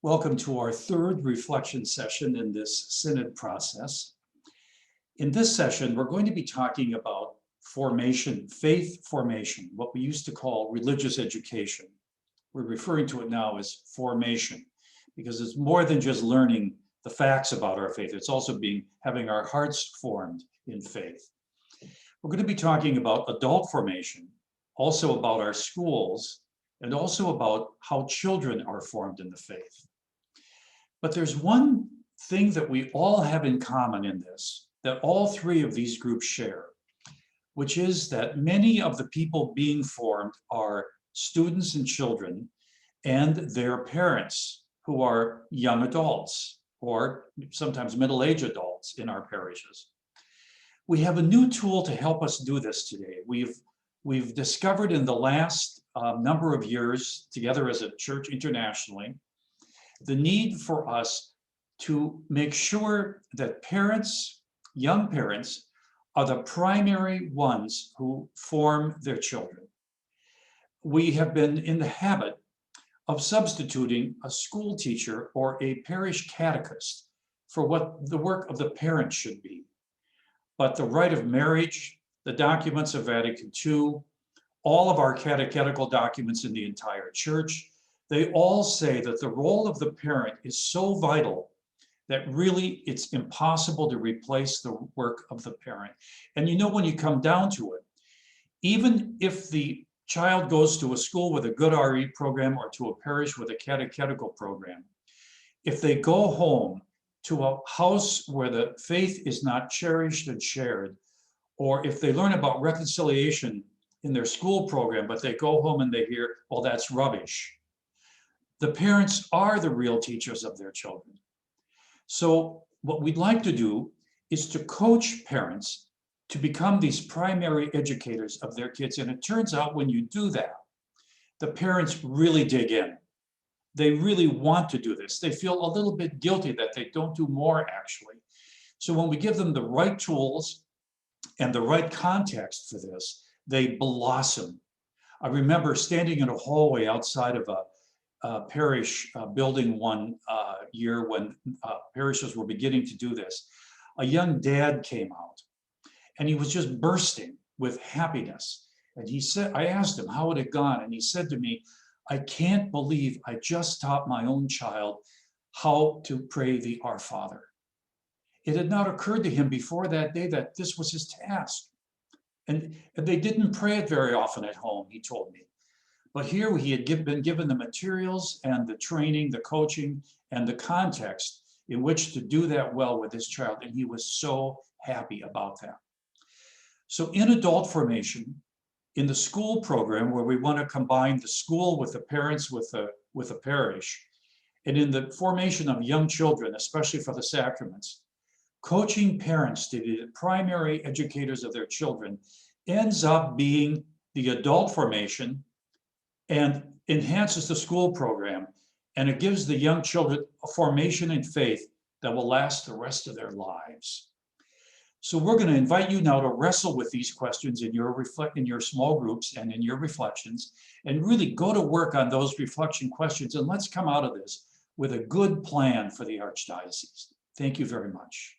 Welcome to our third reflection session in this synod process. In this session, we're going to be talking about formation, faith formation, what we used to call religious education. We're referring to it now as formation because it's more than just learning the facts about our faith. It's also having our hearts formed in faith. We're going to be talking about adult formation, also about our schools, and also about how children are formed in the faith. But there's one thing that we all have in common in this, that all three of these groups share, which is that many of the people being formed are students and children and their parents who are young adults or sometimes middle-aged adults in our parishes. We have a new tool to help us do this today. We've discovered in the last number of years together as a church internationally the need for us to make sure that parents, young parents, are the primary ones who form their children. We have been in the habit of substituting a school teacher or a parish catechist for what the work of the parent should be. But the rite of marriage, the documents of Vatican II, all of our catechetical documents in the entire church, they all say that the role of the parent is so vital that really it's impossible to replace the work of the parent. And you know, when you come down to it, even if the child goes to a school with a good RE program or to a parish with a catechetical program, if they go home to a house where the faith is not cherished and shared, or if they learn about reconciliation in their school program, but they go home and they hear, well, that's rubbish. The parents are the real teachers of their children. So what we'd like to do is to coach parents to become these primary educators of their kids. And it turns out when you do that, the parents really dig in. They really want to do this. They feel a little bit guilty that they don't do more actually. So when we give them the right tools and the right context for this, they blossom. I remember standing in a hallway outside of a parish building one year when parishes were beginning to do this. A young dad came out and he was just bursting with happiness. And he said, I asked him, how had it gone? And he said to me, I can't believe I just taught my own child how to pray the Our Father. It had not occurred to him before that day that this was his task. And they didn't pray it very often at home, he told me. But here he had been given the materials and the training, the coaching, and the context in which to do that well with his child. And he was so happy about that. So in adult formation, in the school program where we want to combine the school with the parents with a parish, and in the formation of young children, especially for the sacraments, coaching parents to be the primary educators of their children ends up being the adult formation and enhances the school program, and it gives the young children a formation in faith that will last the rest of their lives. So we're going to invite you now to wrestle with these questions in your small groups and in your reflections, and really go to work on those reflection questions, and let's come out of this with a good plan for the Archdiocese. Thank you very much.